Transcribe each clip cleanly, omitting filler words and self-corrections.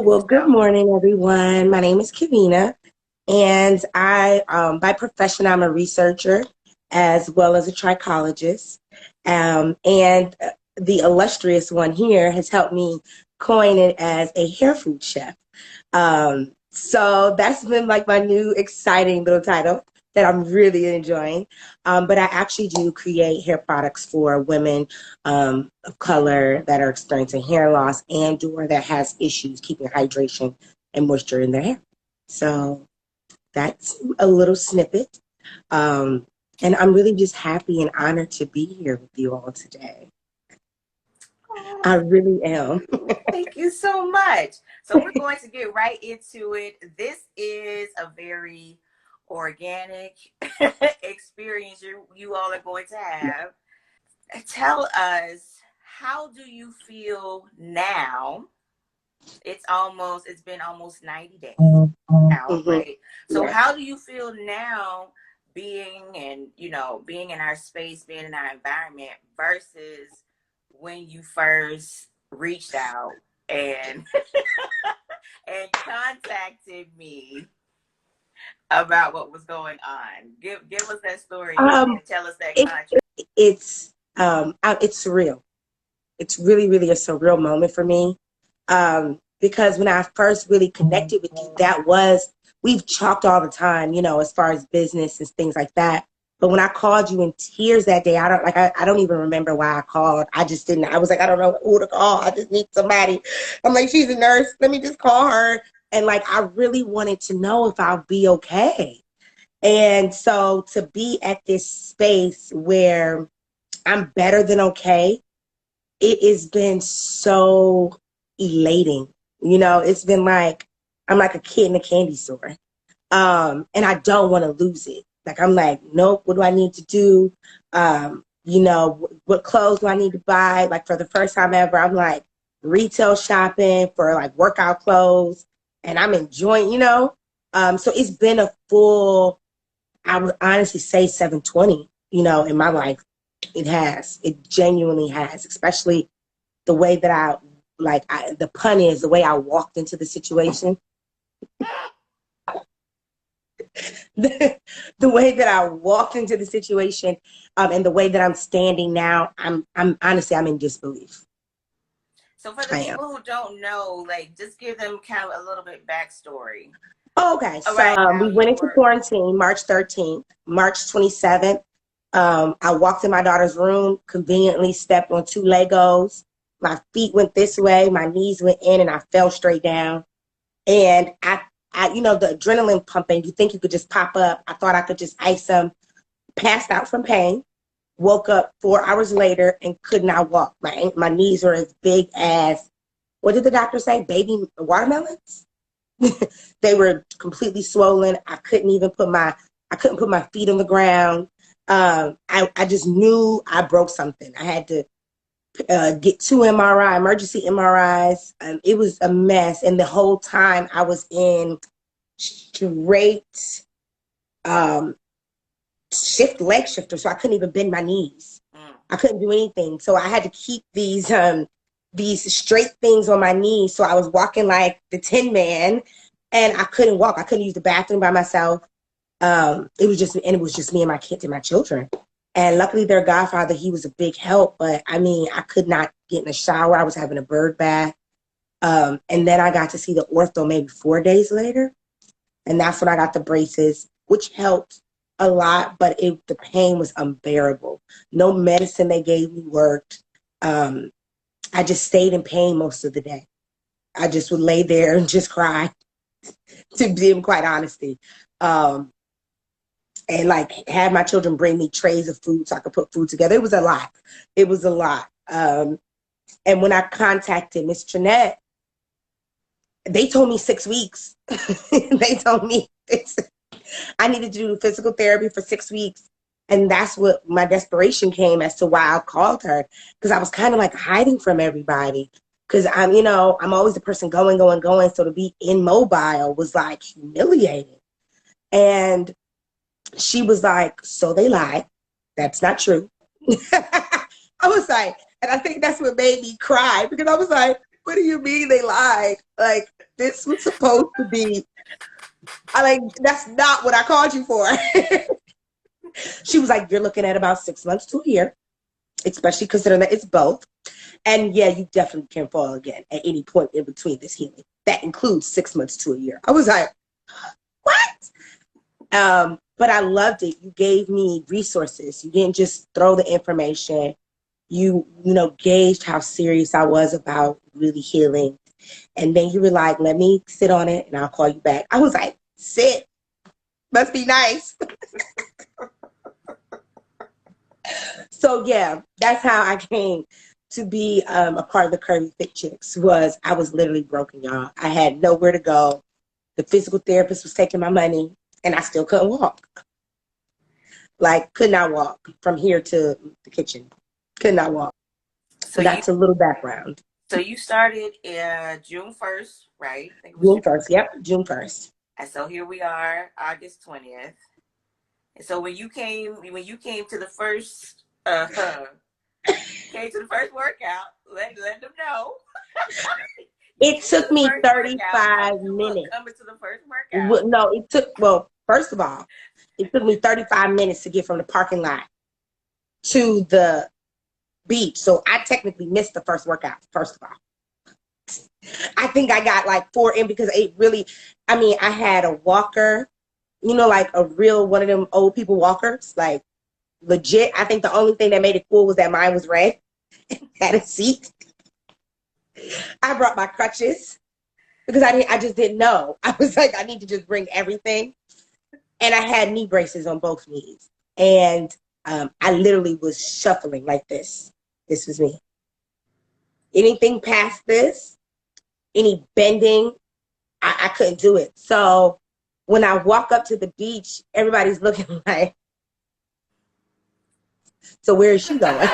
Well, good morning, everyone. My name is Kevina, and by profession, I'm a researcher as well as a trichologist. And the illustrious one here has helped me coin it as a hair food chef. So that's been like my new exciting little title that I'm really enjoying. But I actually do create hair products for women of color that are experiencing hair loss and or that has issues keeping hydration and moisture in their hair. So that's a little snippet. Um, and I'm really just happy and honored to be here with you all today. Oh, I really am. thank you so much. So we're going to get right into it. This is a very organic experience you all are going to have. Tell us, how do you feel now? It's been almost 90 days out, Mhm. right? So Yeah. how do you feel now being in our space, being in our environment versus when you first reached out and and contacted me about what was going on? Give us that story Um, and tell us that it, contract. it's surreal. It's really, really a surreal moment for me. Because when I first really connected with you, we've talked all the time, as far as business and things like that. But when I called you in tears that day, I don't even remember why I called. I just didn't. I was like, I don't know who to call. I just need somebody. I'm like, she's a nurse. Let me just call her. And like, I really wanted to know if I'll be okay. And so to be at this space where I'm better than okay, it has been so elating. It's been like I'm like a kid in a candy store. And I don't want to lose it. Like I'm like, nope, what do I need to do? What clothes do I need to buy? Like for the first time ever, I'm like retail shopping for like workout clothes and I'm enjoying. So it's been a full, I would honestly say 720, in my life. It has. It genuinely has, especially the way that the pun is the way I walked into the situation. The way that I walked into the situation, and the way that I'm standing now, I'm honestly, I'm in disbelief. So for the I am. people who don't know, like just give them kind of a little bit backstory. Okay, All so right, how we went you into were. quarantine March 13th, March 27th. I walked in my daughter's room, conveniently stepped on two Legos. My feet went this way, my knees went in, and I fell straight down. And the adrenaline pumping, you think you could just pop up. I thought I could just ice them, passed out from pain, woke up 4 hours later and could not walk. My knees were as big as, what did the doctor say? Baby watermelons? They were completely swollen. I couldn't put my feet on the ground. I just knew I broke something. I had to get two emergency MRIs. It was a mess. And the whole time I was in straight um, leg shifter, so I couldn't even bend my knees. I couldn't do anything. So I had to keep these straight things on my knees. So I was walking like the Tin Man, and I couldn't walk. I couldn't use the bathroom by myself. It was just me and my kids and my children. And luckily their godfather, he was a big help, but I mean, I could not get in the shower. I was having a bird bath. And then I got to see the ortho maybe 4 days later. And that's when I got the braces, which helped a lot, but the pain was unbearable. No medicine they gave me worked. I just stayed in pain most of the day. I just would lay there and just cry, to be quite honesty. Um, and like had my children bring me trays of food so I could put food together. It was a lot. It was a lot. And when I contacted Miss Trynette, they told me 6 weeks. They told me I needed to do physical therapy for 6 weeks. And that's what my desperation came as to why I called her. Because I was kind of like hiding from everybody. Because I'm always the person going, going, going. So to be immobile was like humiliating. And she was like, so they lied. That's not true. I was like, and I think that's what made me cry because I was like, what do you mean they lied? Like, this was supposed to be, that's not what I called you for. She was like, you're looking at about 6 months to a year, especially considering that it's both. And yeah, you definitely can fall again at any point in between this healing. That includes 6 months to a year. I was like, what? But I loved it. You gave me resources. You didn't just throw the information. You gauged how serious I was about really healing. And then you were like, let me sit on it and I'll call you back. I was like, sit. Must be nice. So yeah, that's how I came to be a part of the Curvy Fit Chicks. Was I was literally broken, y'all. I had nowhere to go. The physical therapist was taking my money and I still couldn't walk. Like, could not walk from here to the kitchen. Could not walk. So that's a little background. So you started June 1st, right? I think it was June 1st. Yep, June 1st. And so here we are, August 20th. And so when you came to the first workout, let them know. It took me 35 minutes. Coming to the first workout. No, first of all, it took me 35 minutes to get from the parking lot to the beach. So I technically missed the first workout, first of all. I think I got like 4 in because I had a walker, like a real one of them old people walkers, like legit. I think the only thing that made it cool was that mine was red and had a seat. I brought my crutches because I just didn't know. I was like, I need to just bring everything. And I had knee braces on both knees. And I literally was shuffling like this. This was me. Anything past this, any bending, I couldn't do it. So when I walk up to the beach, everybody's looking like, so where is she going?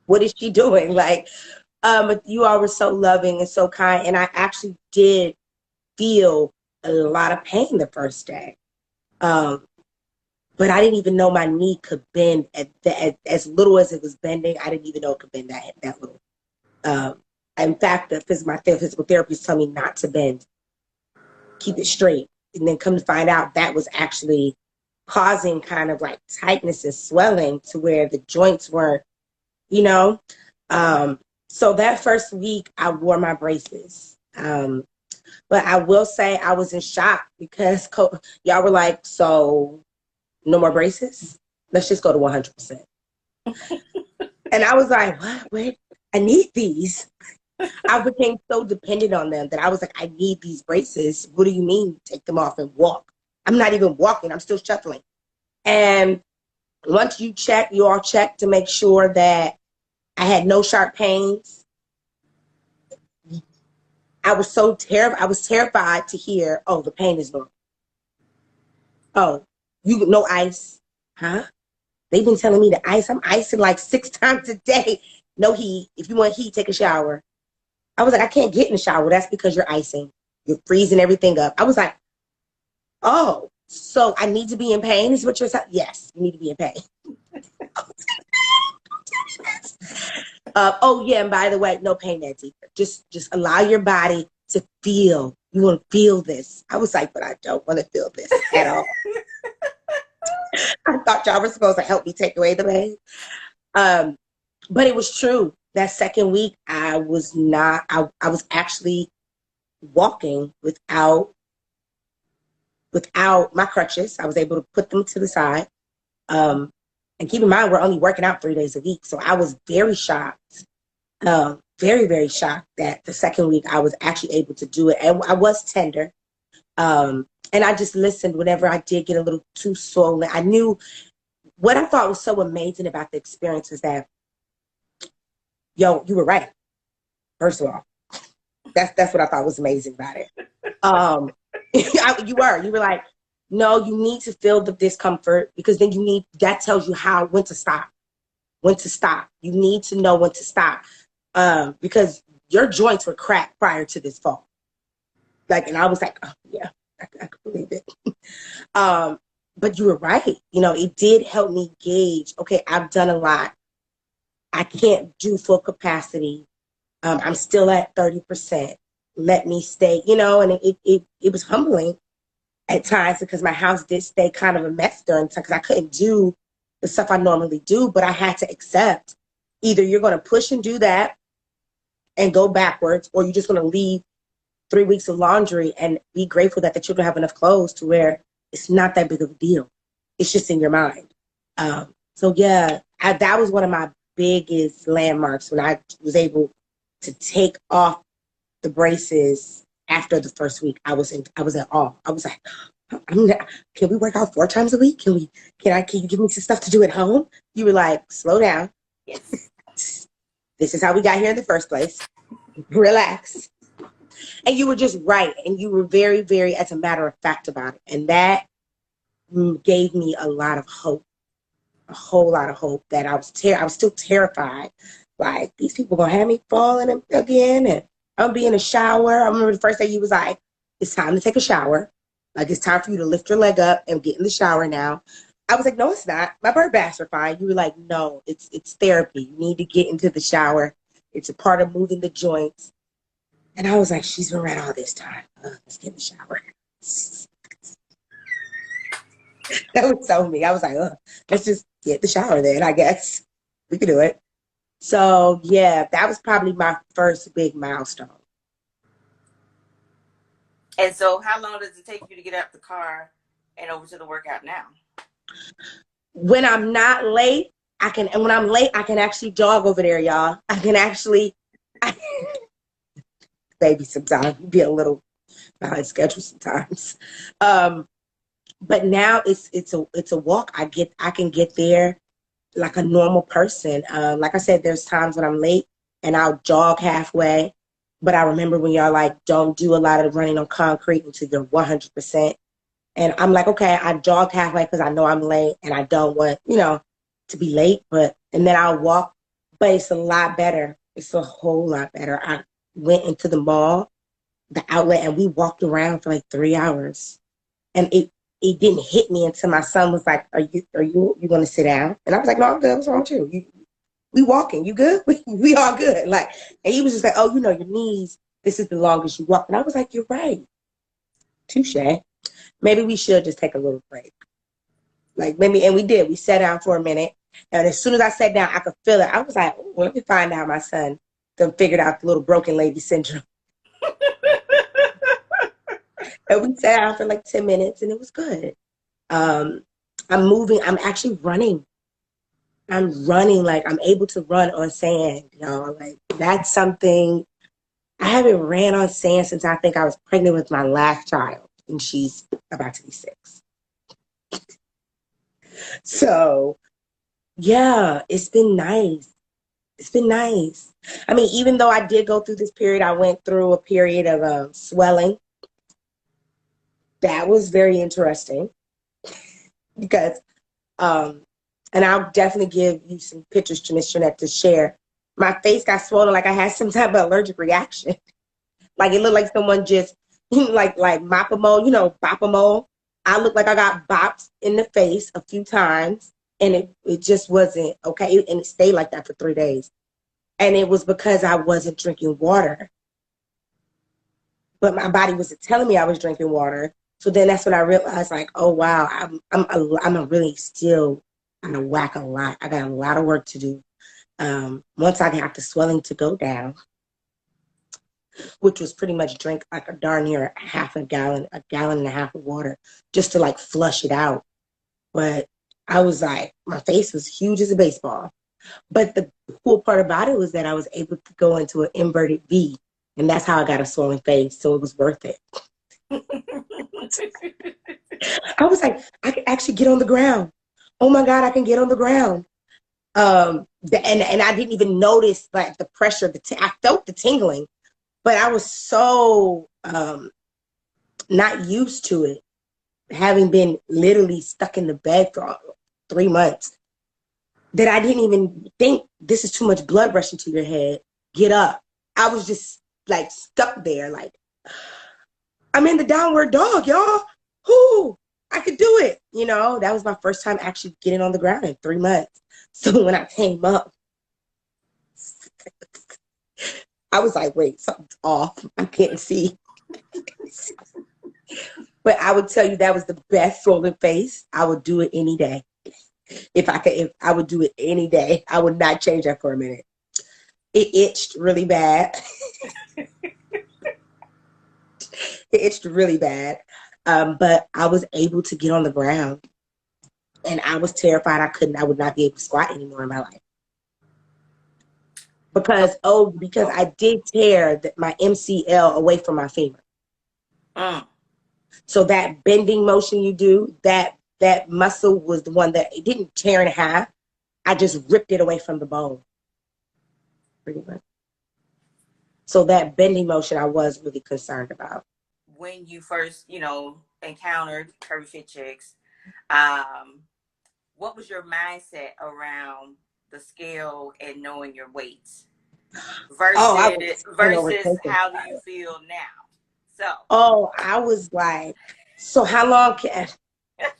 What is she doing? Like, you all were so loving and so kind. And I actually did feel a lot of pain the first day. But I didn't even know my knee could bend as little as it was bending. I didn't even know it could bend that little. In fact, my physical therapist told me not to bend, keep it straight. And then come to find out that was actually causing kind of like tightness and swelling to where the joints weren't, So that first week I wore my braces. But I will say I was in shock because y'all were like, so no more braces? Let's just go to 100%. And I was like, what? Wait, I need these. I became so dependent on them that I was like, I need these braces. What do you mean take them off and walk? I'm not even walking. I'm still shuffling. And once you all check to make sure that I had no sharp pains. I was so terrified. I was terrified to hear, oh, the pain is normal. Oh, no ice. Huh? They've been telling me to ice. I'm icing like 6 times a day. No heat. If you want heat, take a shower. I was like, I can't get in the shower. That's because you're icing. You're freezing everything up. I was like, oh, so I need to be in pain is what you're saying? Yes, you need to be in pain. Oh yeah, and by the way, no pain meds either. Just allow your body to feel. You want to feel this. I was like, but I don't want to feel this at all. I thought y'all were supposed to help me take away the pain. But it was true. That second week, I was actually walking without my crutches. I was able to put them to the side. And keep in mind, we're only working out 3 days a week. So I was very shocked, very, very shocked that the second week I was actually able to do it. And I was tender. And I just listened whenever I did get a little too swollen. I knew what I thought was so amazing about the experience is that, yo, you were right. First of all, that's what I thought was amazing about it. You were like, no, you need to feel the discomfort because then that tells you when to stop. You need to know when to stop because your joints were cracked prior to this fall. And I was like, oh yeah, I can believe it. But you were right. It did help me gauge, okay, I've done a lot. I can't do full capacity. I'm still at 30%. Let me stay, you know, and it was humbling at times because my house did stay kind of a mess during time because I couldn't do the stuff I normally do, but I had to accept either you're going to push and do that and go backwards, or you're just going to leave 3 weeks of laundry and be grateful that the children have enough clothes to where it's not that big of a deal. It's just in your mind. So yeah, that was one of my biggest landmarks when I was able to take off the braces after the first week. I was in awe. I was like, can we work out 4 times a week? Can you give me some stuff to do at home? You were like, slow down. Yes. This is how we got here in the first place. Relax. And you were just right. And you were very, very, as a matter of fact about it. And that gave me a lot of hope, a whole lot of hope that I was still terrified. Like, these people going to have me falling again. And I'm going to be in a shower. I remember the first day you was like, it's time to take a shower. Like, it's time for you to lift your leg up and get in the shower now. I was like, no, it's not. My bird baths are fine. You were like, no, it's therapy. You need to get into the shower. It's a part of moving the joints. And I was like, she's been right all this time. Let's get in the shower. That was so me. I was like, let's just get the shower then, I guess. We could do it. So, yeah, that was probably my first big milestone. And so how long does it take you to get out the car and over to the workout now? When I'm not late, and when I'm late, I can actually jog over there, y'all. I can actually, maybe sometimes be a little behind schedule sometimes. But now it's a walk. I can get there like a normal person. Like I said, there's times when I'm late and I'll jog halfway. But I remember when y'all like, don't do a lot of running on concrete until you're 100%. And I'm like, okay, I jog halfway because I know I'm late and I don't want, to be late. And then I'll walk, but it's a lot better. It's a whole lot better. I went into the mall, the outlet, and we walked around for like 3 hours. And it didn't hit me until my son was like, are you going to sit down? And I was like, no, I'm good. What's wrong with you? We walking. You good? We all good. Like, and he was just like, oh, your knees, this is the longest you walk. And I was like, you're right. Touche. Maybe we should just take a little break. Like maybe, and we did. We sat down for a minute. And as soon as I sat down, I could feel it. I was like, well, let me find out my son done figured out the little broken lady syndrome. And we sat down for like 10 minutes and it was good. I'm moving. I'm actually running. I'm running, like I'm able to run on sand, y'all. Like that's something I haven't ran on sand since I think I was pregnant with my last child, and she's about to be 6. So yeah, it's been nice. It's been nice. I mean, even though I did go through this period, I went through a period of swelling. That was very interesting because and I'll definitely give you some pictures to Miss Trynette to share. My face got swollen like I had some type of allergic reaction. Like it looked like someone just, like Mapamo, Bapamo. I looked like I got bopped in the face a few times and it just wasn't okay. And it stayed like that for 3 days. And it was because I wasn't drinking water. But my body wasn't telling me I was drinking water. So then that's when I realized like, oh, wow, I'm really still going to whack a lot. I got a lot of work to do. Once I got the swelling to go down, which was pretty much drink like a darn near a gallon and a half of water just to like flush it out. But I was like, my face was huge as a baseball. But the cool part about it was that I was able to go into an inverted V. And that's how I got a swollen face. So it was worth it. I was like, I can actually get on the ground. Oh my God, I can get on the ground. And I didn't even notice like the pressure. I felt the tingling, but I was so not used to it, having been literally stuck in the bed for 3 months, that I didn't even think this is too much blood rushing to your head. Get up. I was just like stuck there, like I'm in the downward dog, y'all. Whoo, I could do it. That was my first time actually getting on the ground in 3 months. So when I came up, I was like, wait, something's off. I can't see. But I would tell you that was the best swollen face. I would do it any day. If I would do it any day. I would not change that for a minute. It itched really bad. It itched really bad. But I was able to get on the ground. And I was terrified I would not be able to squat anymore in my life. Because I did tear my MCL away from my femur. So that bending motion you do, that muscle was the one that it didn't tear in half. I just ripped it away from the bone. Pretty much. So that bending motion I was really concerned about. When you first, encountered Curvy Fit Chicks, what was your mindset around the scale and knowing your weights versus how do you feel now? So I was like, so how long can I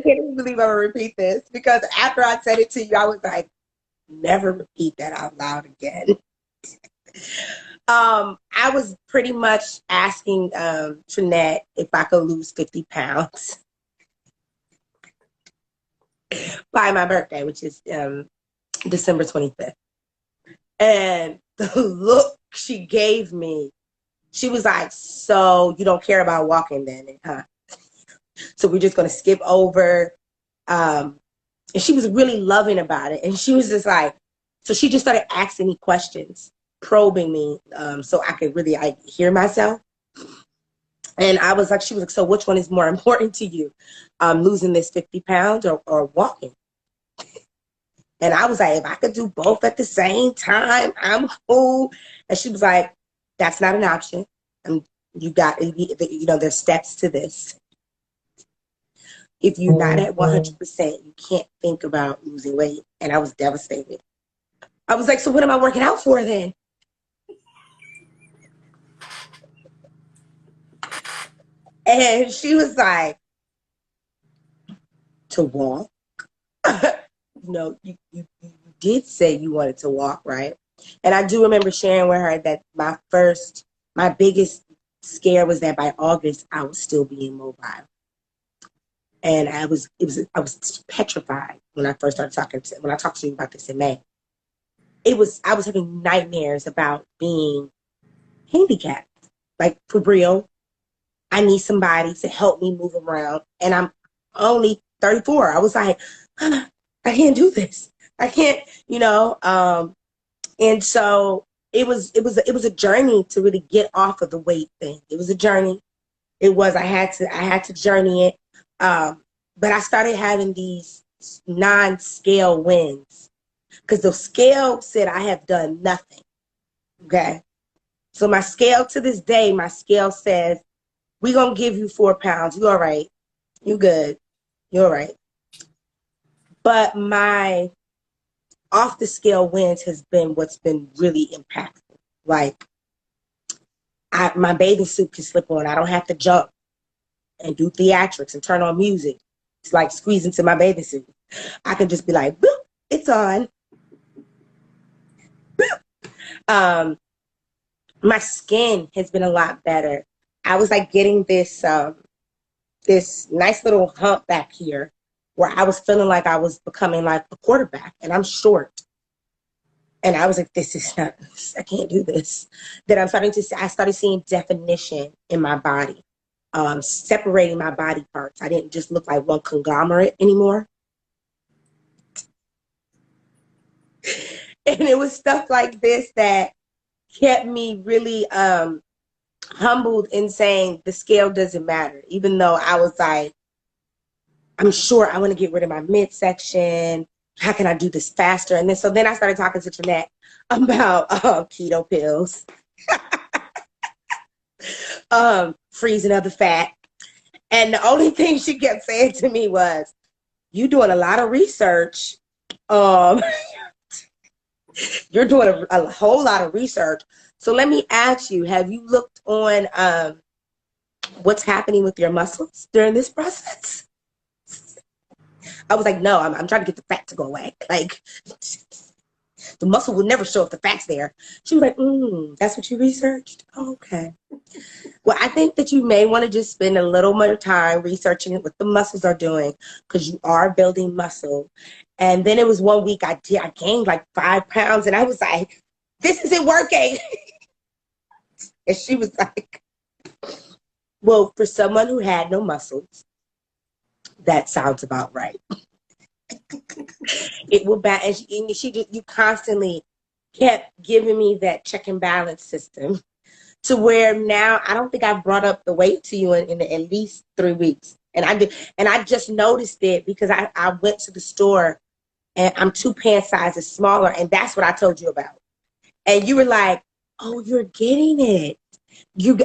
can't even believe I'm gonna repeat this, because after I said it to you, I was like, never repeat that out loud again. I was pretty much asking Trynette if I could lose 50 pounds by my birthday, which is December 25th. And the look she gave me, she was like, so you don't care about walking then, huh? So we're just going to skip over. And she was really loving about it. And she was just like, so she just started asking me questions, probing me, so I could really hear myself. And I was like, she was like, so which one is more important to you? Losing this 50 pounds or walking? And I was like, if I could do both at the same time, I'm cool. And she was like, that's not an option. You got, there's steps to this. If you're not at 100%, you can't think about losing weight. And I was devastated. I was like, so what am I working out for then? And she was like, to walk. No, you did say you wanted to walk, right? And I do remember sharing with her that my biggest scare was that by August I would still be immobile. And I was petrified when I first started when I talked to you about this in May. I was having nightmares about being handicapped. Like, for real, I need somebody to help me move around. And I'm only 34. I was like, I can't do this. I can't, and so it was a journey to really get off of the weight thing. It was a journey. I had to journey it. But I started having these non-scale wins, because the scale said I have done nothing. Okay. So my scale, to this day, my scale says, we're going to give you 4 pounds. You all right. You good. You're all right. But my off the scale wins has been what's been really impactful. Like, my bathing suit can slip on. I don't have to jump and do theatrics and turn on music. It's like squeeze into my bathing suit. I can just be like, boop, it's on. Boop. My skin has been a lot better. I was like getting this nice little hump back here where I was feeling like I was becoming like a quarterback, and I'm short. And I was like, I can't do this. Then I started seeing definition in my body, separating my body parts. I didn't just look like one conglomerate anymore. And it was stuff like this that kept me really humbled in saying the scale doesn't matter, even though I was like, I'm sure I want to get rid of my midsection. How can I do this faster? And then I started talking to Trynette about keto pills, freezing of the fat. And the only thing she kept saying to me was, you doing a lot of research. You're doing a whole lot of research. So let me ask you, have you looked on what's happening with your muscles during this process? I was like, no, I'm trying to get the fat to go away. Like, The muscle will never show if the fat's there. She was like, that's what you researched? Oh, okay. Well, I think that you may want to just spend a little more time researching what the muscles are doing because you are building muscle. And then it was 1 week I gained like 5 pounds and I was like, this isn't working. And she was like, well, for someone who had no muscles, that sounds about right. It will back, and you constantly kept giving me that check and balance system to where now I don't think I've brought up the weight to you in at least 3 weeks. And I did, and I just noticed it because I went to the store and I'm 2 pant sizes smaller, and that's what I told you about. And you were like, oh, you're getting it.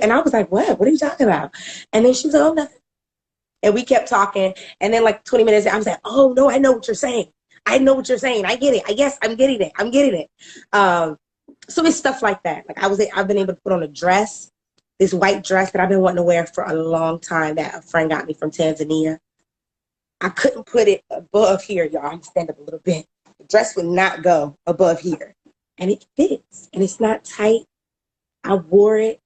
And I was like, what? What are you talking about? And then she was like, oh, nothing. And we kept talking. And then like 20 minutes, I was like, oh, no, I know what you're saying. I know what you're saying. I get it. I guess I'm getting it. I'm getting it. So it's stuff like that. Like I've been able to put on a dress, this white dress that I've been wanting to wear for a long time that a friend got me from Tanzania. I couldn't put it above here, y'all. I'm stand up a little bit. The dress would not go above here. And it fits. And it's not tight. I wore it,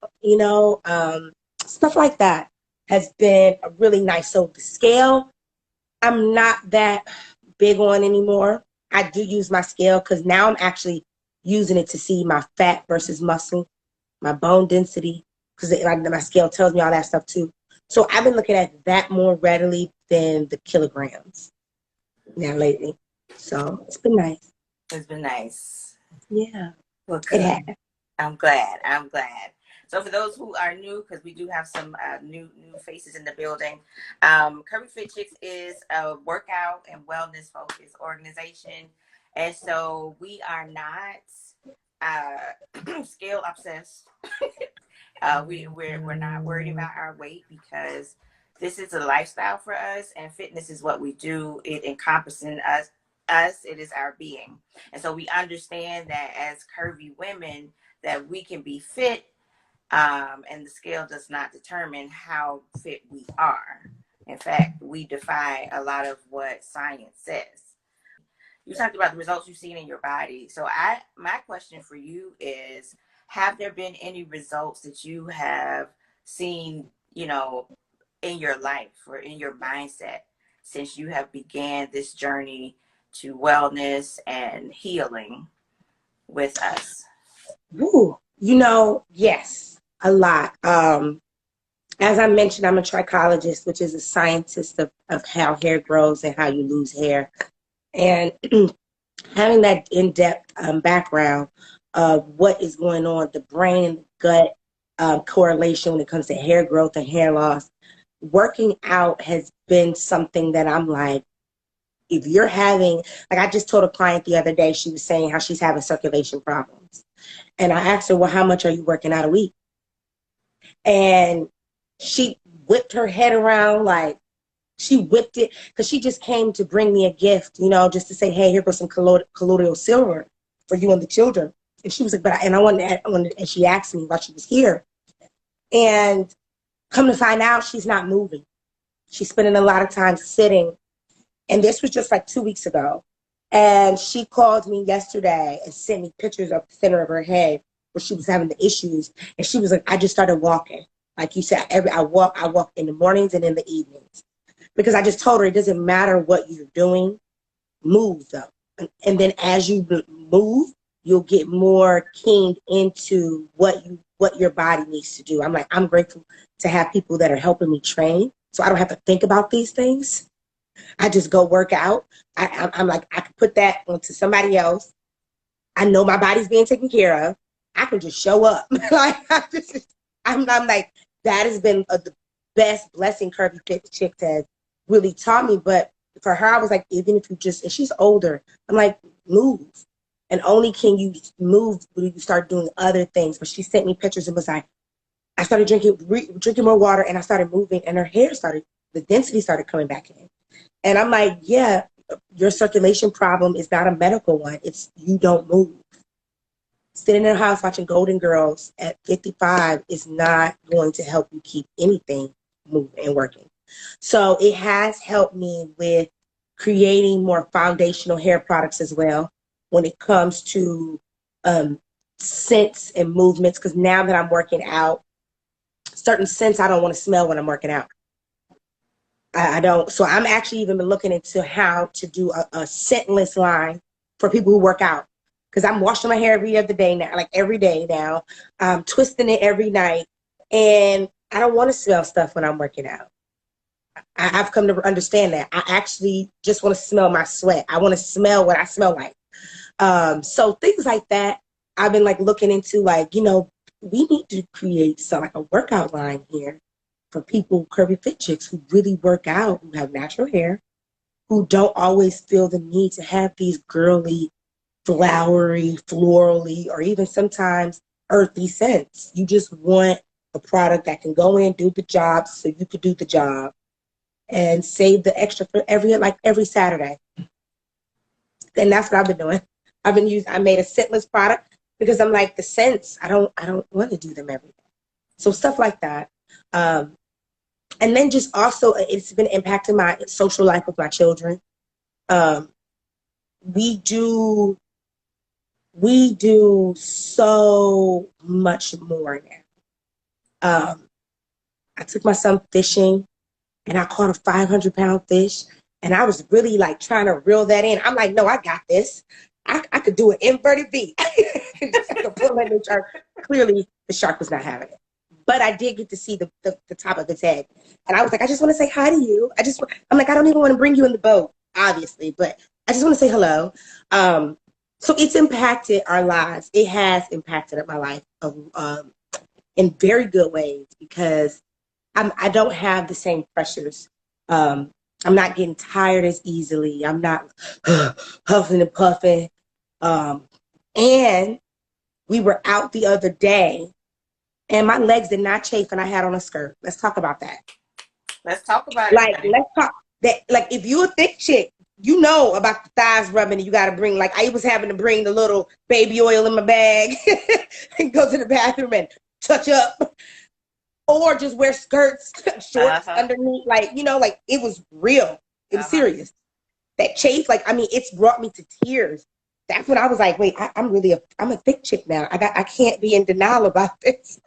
stuff like that has been really nice. So the scale, I'm not that big on anymore. I do use my scale because now I'm actually using it to see my fat versus muscle, my bone density, because my scale tells me all that stuff too. So I've been looking at that more readily than the kilograms now lately. So it's been nice. It's been nice. Yeah. Well, it has. I'm glad. So for those who are new, because we do have some new faces in the building, Curvy Fit Chicks is a workout and wellness focused organization. And so we are not scale obsessed. We're not worried about our weight because this is a lifestyle for us, and fitness is what we do. It encompasses us, it is our being. And so we understand that as curvy women that we can be fit, and the scale does not determine how fit we are. In fact, we defy a lot of what science says. You talked about the results you've seen in your body. So my question for you is, have there been any results that you have seen, in your life or in your mindset since you have began this journey to wellness and healing with us? Ooh, yes, a lot. As I mentioned, I'm a trichologist, which is a scientist of how hair grows and how you lose hair. And having that in-depth background of what is going on, the brain and the gut correlation when it comes to hair growth and hair loss, working out has been something that I'm like, if you're having, like I just told a client the other day, she was saying how she's having circulation problems. And I asked her, well, how much are you working out a week? And she whipped her head around, like she whipped it because she just came to bring me a gift, just to say, hey, here goes some colloidal silver for you and the children. And she was like, and she asked me why she was here. And come to find out, she's not moving. She's spending a lot of time sitting. And this was just like 2 weeks ago. And she called me yesterday and sent me pictures of the center of her head where she was having the issues. And she was like, I just started walking. Like you said, I walk in the mornings and in the evenings. Because I just told her it doesn't matter what you're doing, move though. And then as you move, you'll get more keyed into what your body needs to do. I'm like, I'm grateful to have people that are helping me train so I don't have to think about these things. I just go work out. I'm like, I can put that onto somebody else. I know my body's being taken care of. I can just show up. I'm like, that has been the best blessing Curvy Fit Chicks has really taught me. But for her, I was like, even if you and she's older, I'm like, move. And only can you move when you start doing other things. But she sent me pictures and was like, I started drinking more water and I started moving and her hair the density started coming back in. And I'm like, yeah, your circulation problem is not a medical one. It's you don't move. Sitting in the house watching Golden Girls at 55 is not going to help you keep anything moving and working. So it has helped me with creating more foundational hair products as well, when it comes to scents and movements. Because now that I'm working out, certain scents I don't want to smell when I'm working out. I don't. So I'm actually even been looking into how to do a scentless line for people who work out. Because I'm washing my hair every other day now, like every day now. I'm twisting it every night. And I don't want to smell stuff when I'm working out. I've come to understand that. I actually just want to smell my sweat. I want to smell what I smell like. So things like that, I've been like looking into, like, we need to create some like a workout line here for people, curvy fit chicks who really work out, who have natural hair, who don't always feel the need to have these girly, flowery, florally, or even sometimes earthy scents. You just want a product that can go in, do the job so you could do the job and save the extra for every Saturday. And that's what I've been doing. I made a scentless product because I'm like, the scents, I don't want to do them every day. So stuff like that. And then just also, it's been impacting my social life with my children. We do so much more now. I took my son fishing and I caught a 500-pound fish. And I was really like trying to reel that in. I'm like, no, I got this. I could do an inverted V. Clearly, the shark was not having it. But I did get to see the top of its head. And I was like, I just want to say hi to you. I'm like, I don't even want to bring you in the boat, obviously, but I just want to say hello. So it's impacted our lives. It has impacted my life in very good ways because I don't have the same pressures. I'm not getting tired as easily. I'm not huffing and puffing. And we were out the other day and my legs did not chafe and I had on a skirt. Let's talk about that. Let's talk about it. Let's talk that. Like, if you're a thick chick, you know about the thighs rubbing and you got to bring, like, I was having to bring the little baby oil in my bag and go to the bathroom and touch up. Or just wear skirts, shorts underneath, like it was real. It was serious. That chafe, it's brought me to tears. That's when I was like, wait, I'm a thick chick now. I can't be in denial about this.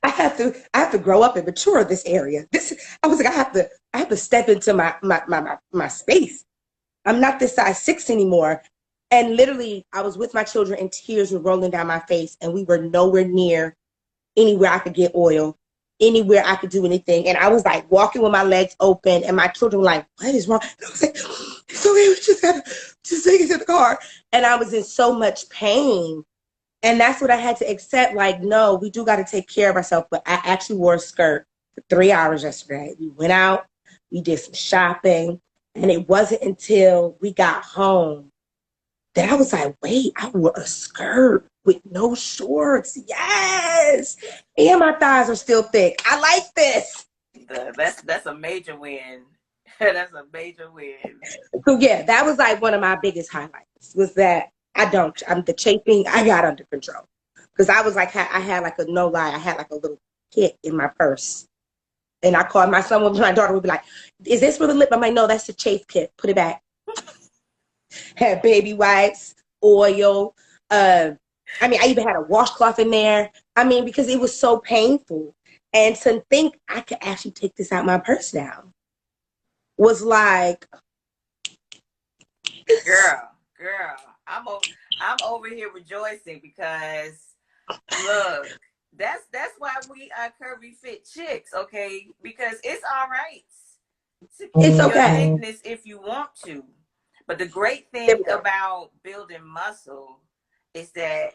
I have to grow up and mature this area. I was like, I have to step into my space. I'm not this size 6 anymore. And literally, I was with my children and tears were rolling down my face and we were nowhere near anywhere I could get oil, anywhere I could do anything. And I was like walking with my legs open and my children were like, what is wrong? And I was like, it's okay, we just got to just take it to the car. And I was in so much pain. And that's what I had to accept. Like, no, we do got to take care of ourselves. But I actually wore a skirt for 3 hours yesterday. We went out, we did some shopping. And it wasn't until we got home that I was like, wait, I wore a skirt with no shorts. Yes. And my thighs are still thick. I like this. That's a major win. That's a major win. So yeah, that was like one of my biggest highlights was that I'm the chafing, I got under control. Because I was like, I had like a little kit in my purse. And I called my son, my daughter would be like, is this for the lip? I'm like, no, that's the chafe kit. Put it back. Had baby wipes, oil. I even had a washcloth in there. Because it was so painful. And to think I could actually take this out my purse now was like, girl, I'm over here rejoicing because look, that's why we are curvy fit chicks, okay? Because it's all right to keep your thickness if you want to. But the great thing about building muscle is that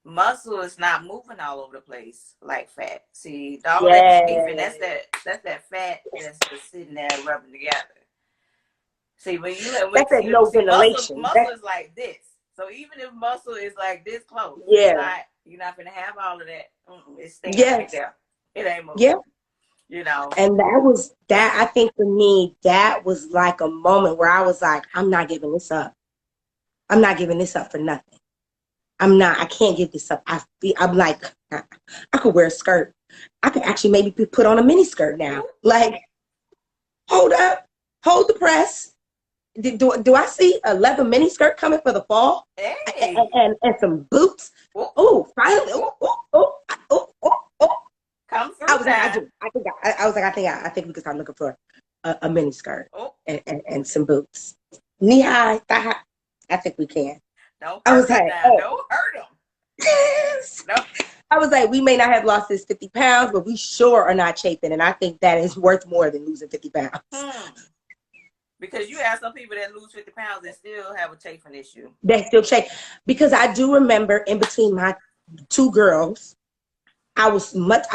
muscle is not moving all over the place like fat. See, all that chafing, that's that fat that's just sitting there rubbing together. See, muscle is like this. So even if muscle is like this close, you're not gonna have all of that. It's staying right there. It ain't moving. Yeah. And I think for me, that was like a moment where I was like, I'm not giving this up. I'm not giving this up for nothing. I can't give this up. I'm like, I could wear a skirt. I could actually maybe put on a mini skirt now. Like, hold up, hold the press. do I see a leather mini skirt coming for the fall? Hey. And some boots. Oh, Oh, finally. Oh. come I through was like, now. I was like, I think we could start looking for a mini skirt Oh, and some boots. Knee high, thigh high. I think we can. don't I was hurt them like, now. oh. Don't hurt them. No. I was like, we may not have lost this 50 pounds, but we sure are not chafing. And I think that is worth more than losing 50 pounds. Because you have some people that lose 50 pounds and still have a chafing issue. They still chafe. Because I do remember in between my two girls, I was much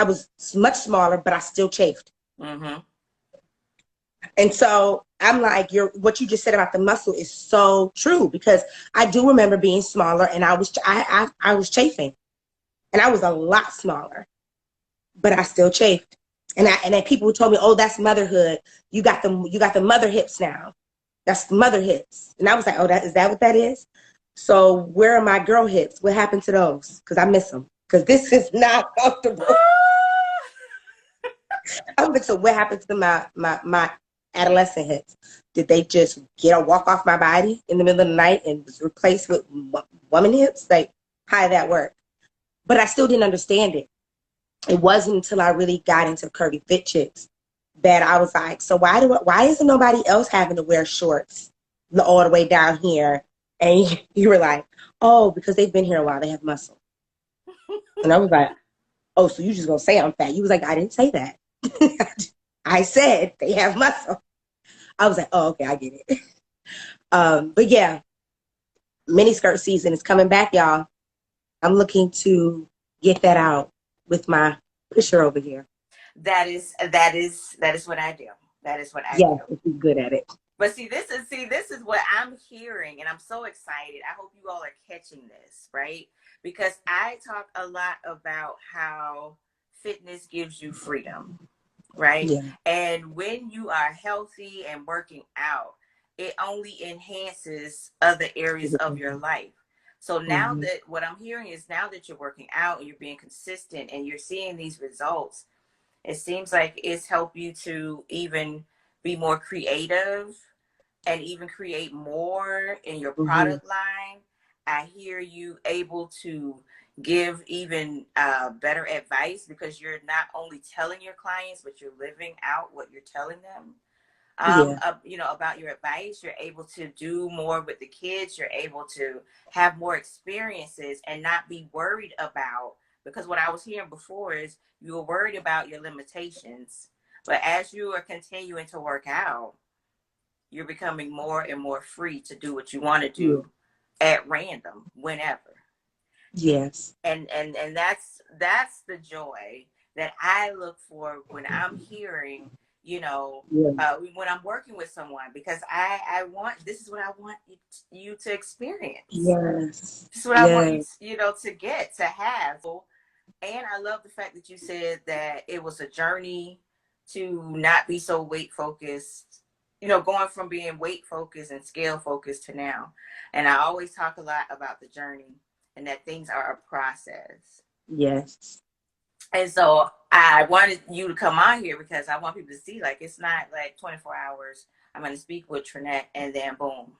smaller, but I still chafed. Mm-hmm. And so I'm like, what you just said about the muscle is so true, because I do remember being smaller and I was chafing, and I was a lot smaller, but I still chafed. And then people told me, oh, that's motherhood. You got the mother hips now. That's mother hips. And I was like, oh, is that what that is? So where are my girl hips? What happened to those? Because I miss them. Because this is not comfortable. I was like, so what happened to my adolescent hips? Did they just walk off my body in the middle of the night and was replaced with woman hips? Like, how did that work? But I still didn't understand it. It wasn't until I really got into Curvy Fit Chicks that I was like, so why isn't nobody else having to wear shorts all the way down here? And you were like, oh, because they've been here a while, they have muscle. And I was like, oh, so you just gonna say I'm fat? You was like, I didn't say that. I said they have muscle. I was like, oh, okay, I get it. But yeah, mini skirt season is coming back, y'all. I'm looking to get that out with my pusher over here. That is what I do. That is what I do. do. She's good at it. But this is what I'm hearing, and I'm so excited. I hope you all are catching this, right? Because I talk a lot about how fitness gives you freedom, right? Yeah. And when you are healthy and working out, it only enhances other areas of your life. So now that what I'm hearing is, now that you're working out and you're being consistent and you're seeing these results, it seems like it's helped you to even be more creative and even create more in your product line. I hear you able to give even better advice, because you're not only telling your clients, but you're living out what you're telling them. About your advice. You're able to do more with the kids. You're able to have more experiences and not be worried about, because what I was hearing before is you were worried about your limitations, but as you are continuing to work out, you're becoming more and more free to do what you want to do at random, whenever. Yes. And that's the joy that I look for when I'm hearing, when I'm working with someone, because I want, this is what I want you to experience. Yes. This is what I want you, to have. And I love the fact that you said that it was a journey to not be so weight focused, going from being weight focused and scale focused to now. And I always talk a lot about the journey and that things are a process. Yes. And so I wanted you to come on here because I want people to see, like, it's not like 24 hours. I'm going to speak with Trynette and then boom.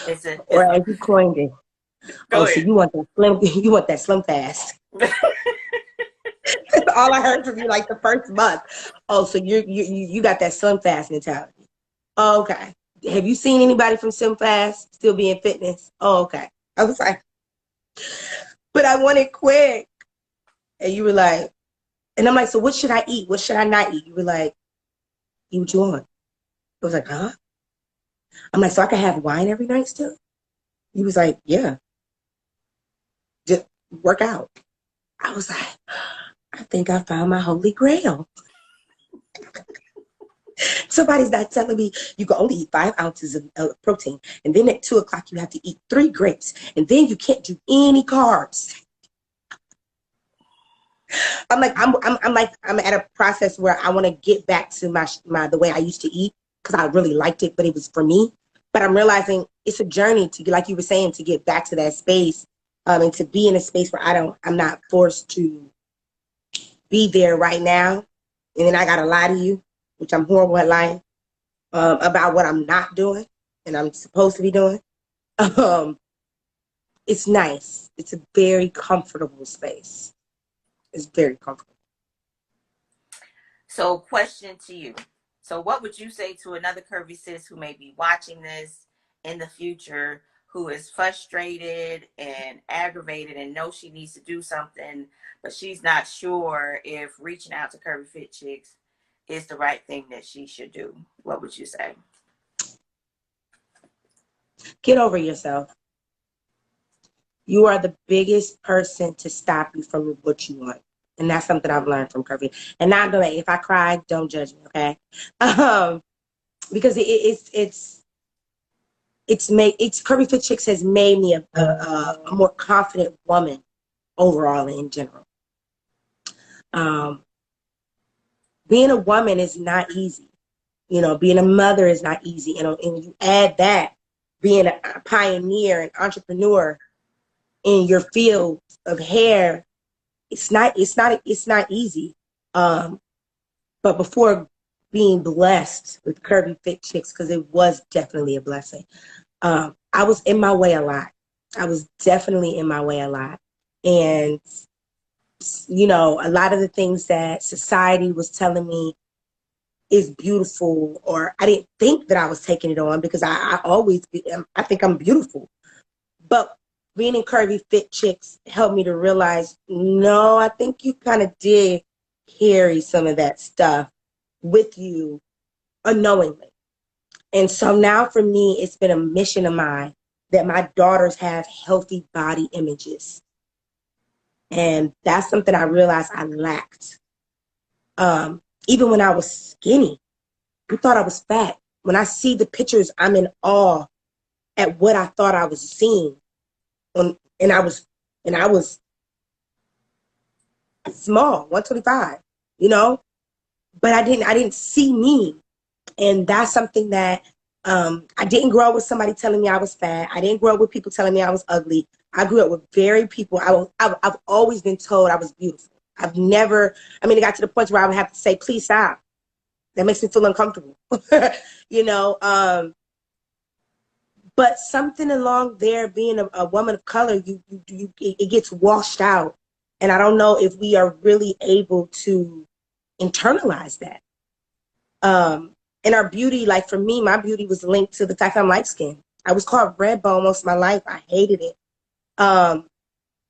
As you coined it. Go ahead. So you want that slim fast. That's all I heard from you, like the first month. Oh, so you got that slim fast mentality. Oh, okay. Have you seen anybody from Slim Fast still be in fitness? Oh, okay. I was like, but I want it quick. And you were like, and I'm like, so what should I eat? What should I not eat? You were like, eat what you want. I was like, huh? I'm like, so I can have wine every night still? He was like, yeah. Just work out. I was like, I think I found my holy grail. Somebody's not telling me you can only eat 5 ounces of protein, and then at 2 o'clock you have to eat 3 grapes, and then you can't do any carbs. I'm like, I'm at a process where I want to get back to my the way I used to eat, because I really liked it, but it was for me. But I'm realizing it's a journey to, like you were saying, to get back to that space, and to be in a space where I'm not forced to be there right now. And then I gotta lie to you, which I'm horrible at lying, about what I'm not doing. and I'm supposed to be doing, um, it's nice. It's a very comfortable space. It's very comfortable. So, question to you. So, what would you say to another curvy sis who may be watching this in the future, who is frustrated and aggravated and knows she needs to do something, but she's not sure if reaching out to Curvy Fit Chicks is the right thing that she should do? What would you say? Get over yourself. You are the biggest person to stop you from what you want. And that's something I've learned from Curvy. And now, if I cry, don't judge me, okay? Because it's Curvy Fit Chicks has made me a more confident woman overall in general. Being a woman is not easy. Being a mother is not easy. And you add that, being a pioneer and entrepreneur in your field of hair, it's not easy. But before being blessed with Curvy Fit Chicks, because it was definitely a blessing, I was in my way a lot. I was definitely in my way a lot. And, a lot of the things that society was telling me is beautiful, or I didn't think that I was taking it on, because I think I'm beautiful. But being in Curvy Fit Chicks helped me to realize, no, I think you kind of did carry some of that stuff with you unknowingly. And so now for me, it's been a mission of mine that my daughters have healthy body images. And that's something I realized I lacked. Even when I was skinny, I thought I was fat. When I see the pictures, I'm in awe at what I thought I was seeing. And I was small, 125, but I didn't see me. And that's something that I didn't grow up with somebody telling me I was fat. I didn't grow up with people telling me I was ugly. I grew up with I've always been told I was beautiful. It got to the point where I would have to say, please stop. That makes me feel uncomfortable. But something along there, being a woman of color, it gets washed out. And I don't know if we are really able to internalize that. And our beauty, like for me, my beauty was linked to the fact I'm light skinned. I was called red bone most of my life. I hated it. Now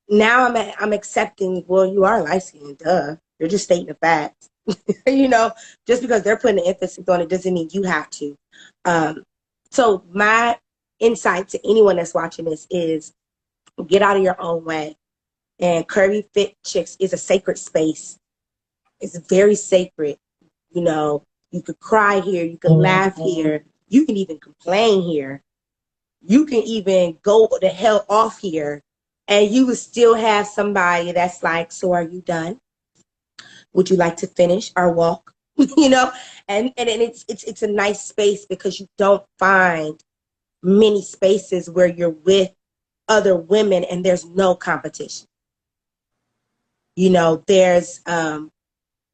I'm accepting, well, you are light skinned, duh. You're just stating the facts. Just because they're putting an emphasis on it doesn't mean you have to. So my insight to anyone that's watching this is, get out of your own way. And Curvy Fit Chicks is a sacred space. It's very sacred. You could cry here, you can laugh here, you can even complain here, you can even go the hell off here, and you would still have somebody that's like, so are you done? Would you like to finish our walk? And it's a nice space, because you don't find many spaces where you're with other women and there's no competition. There's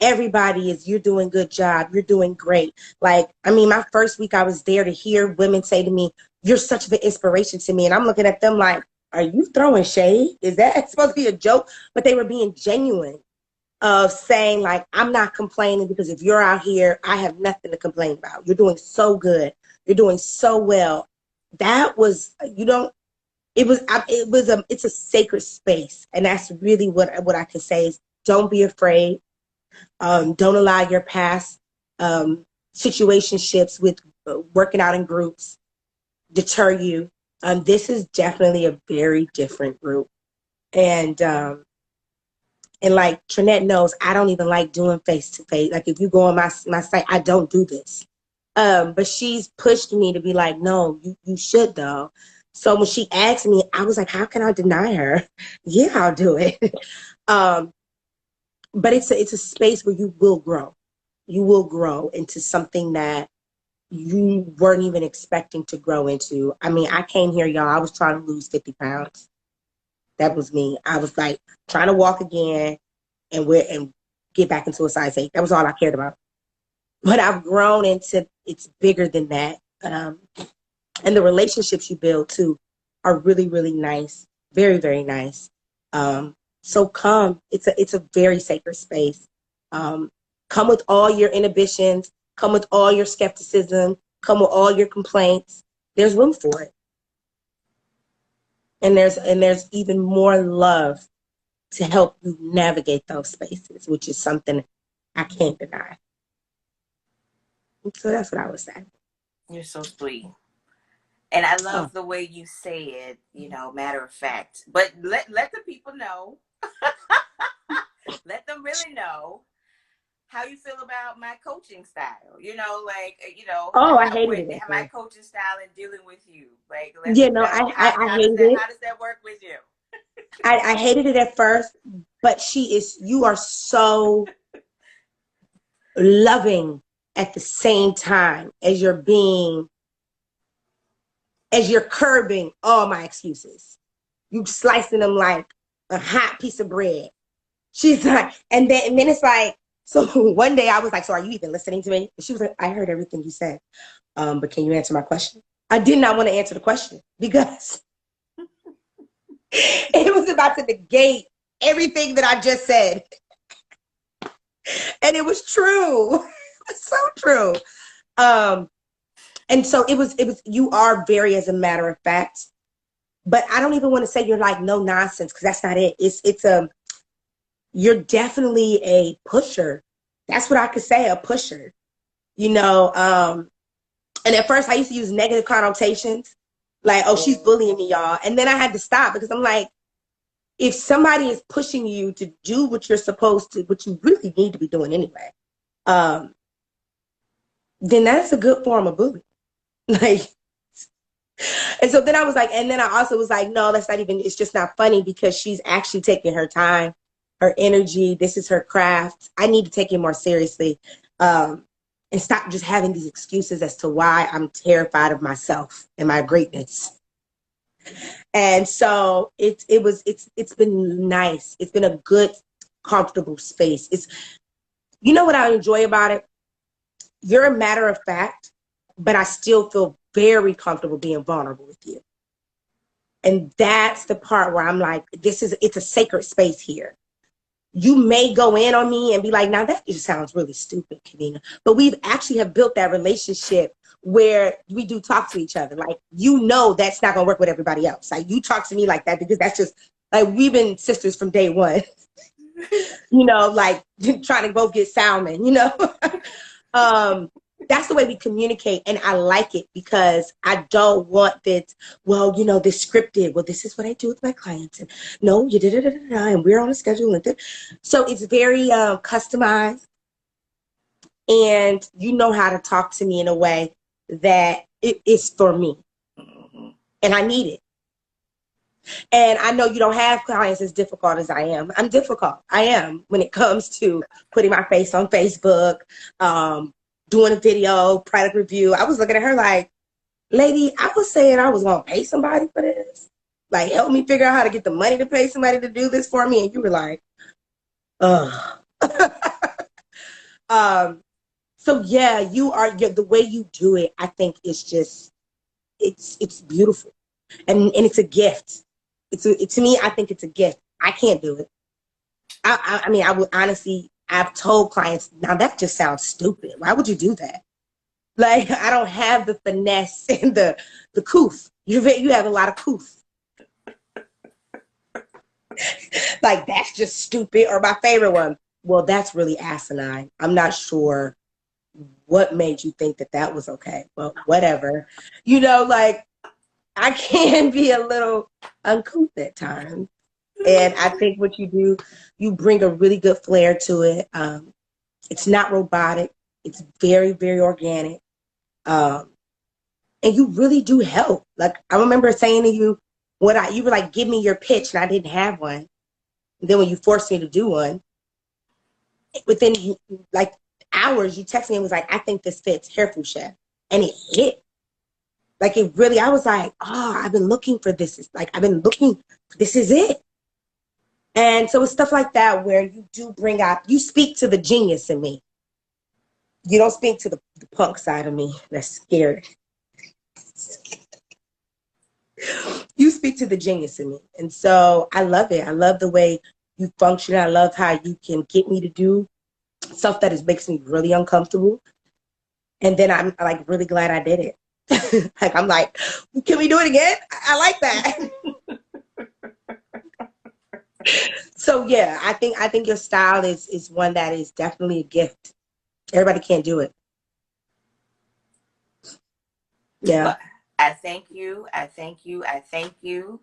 everybody is, you're doing a good job, you're doing great. Like, my first week I was there, to hear women say to me, you're such an inspiration to me. And I'm looking at them like, are you throwing shade? Is that supposed to be a joke? But they were being genuine, of saying, like, I'm not complaining, because if you're out here, I have nothing to complain about. You're doing so good. You're doing so well. That was, it's a sacred space. And that's really what I can say is, don't be afraid. Don't allow your past situationships with working out in groups deter you. This is definitely a very different group. And like Trynette knows, I don't even like doing face-to-face. Like, if you go on my site, I don't do this. But she's pushed me to be like, no, you should though. So when she asked me, I was like, how can I deny her? Yeah, I'll do it. But it's a space where you will grow. You will grow into something that you weren't even expecting to grow into. I came here, y'all, I was trying to lose 50 pounds. That was me. I was like trying to walk again and get back into a size 8. That was all I cared about. But I've grown into, it's bigger than that. And the relationships you build too are really, really nice. Very, very nice. So come. It's a very sacred space. Um, come with all your inhibitions. Come with all your skepticism. Come with all your complaints. There's room for it. And there's even more love to help you navigate those spaces, which is something I can't deny. So that's what I would say. You're so sweet. And I Oh, love the way you say it, you know, matter of fact. But let the people know, let them really know how you feel about my coaching style. You know, like, you know, oh, I hated it at my first. coaching style in dealing with you. Like, let Yeah, them no, know I hated it. how does that work with you? I hated it at first, but you are so loving at the same time as you're curbing all my excuses. You slicing them like a hot piece of bread. She's like, and then it's like, so one day I was like, so are you even listening to me? And she was like, I heard everything you said. But can you answer my question? I did not want to answer the question because it was about to negate everything that I just said. And it was true. It was so true. Um, and so it was, you are very, as a matter of fact, but I don't even want to say you're like no nonsense, because that's not it. You're definitely a pusher. That's what I could say, a pusher, you know. And at first I used to use negative connotations, like, oh, she's bullying me, y'all. And then I had to stop, because I'm like, if somebody is pushing you to do what you're supposed to, what you really need to be doing anyway, um, then that's a good form of bullying. Like, and so then I was like, and then I also was like, no, that's not even, it's just not funny, because she's actually taking her time, her energy. This is her craft. I need to take it more seriously, and stop just having these excuses as to why I'm terrified of myself and my greatness. And so it's been nice. It's been a good, comfortable space. You know what I enjoy about it? You're a matter of fact, but I still feel very comfortable being vulnerable with you. And that's the part where I'm like, it's a sacred space here. You may go in on me and be like, now that just sounds really stupid, Kevina. But we've actually have built that relationship where we do talk to each other. Like, you know, that's not going to work with everybody else. Like, you talk to me like that because that's just, like, we've been sisters from day one. You know, like, trying to both get salmon, you know. That's the way we communicate, and I like it, because I don't want that, well, you know, this scripted, well, this is what I do with my clients, and no, you did it, and we're on a schedule, and so it's very customized, and you know how to talk to me in a way that it is for me, and I need it. And I know you don't have clients as difficult as I am. I'm difficult. I am, when it comes to putting my face on Facebook, doing a video, product review. I was looking at her like, lady, I was saying I was going to pay somebody for this. Like, help me figure out how to get the money to pay somebody to do this for me. And you were like, ugh. So yeah, the way you do it, I think is just, it's beautiful. And it's a gift. To me, I think it's a gift. I can't do it. I mean, I would honestly, I've told clients, now that just sounds stupid. Why would you do that? Like, I don't have the finesse and the coof. You have a lot of coof. Like, that's just stupid. Or my favorite one, well, that's really asinine. I'm not sure what made you think that was okay. Well, whatever. You know, like, I can be a little uncouth at times. And I think what you do, you bring a really good flair to it. It's not robotic. It's very, very organic. And you really do help. Like, I remember saying to you, you were like, give me your pitch, and I didn't have one. And then when you forced me to do one, within like hours, you texted me and was like, I think this fits Hair Food Chef. And it hit. Like, it really, I was like, oh, I've been looking for this. It's like, this is it. And so it's stuff like that where you do you speak to the genius in me. You don't speak to the punk side of me that's scared. speak to the genius in me. And so I love it. I love the way you function. I love how you can get me to do stuff that makes me really uncomfortable. And then I'm like really glad I did it. Like, I'm like, can we do it again? I like that. So yeah, I think your style is one that is definitely a gift. Everybody can't do it. Yeah. Well, I thank you. I thank you. I thank you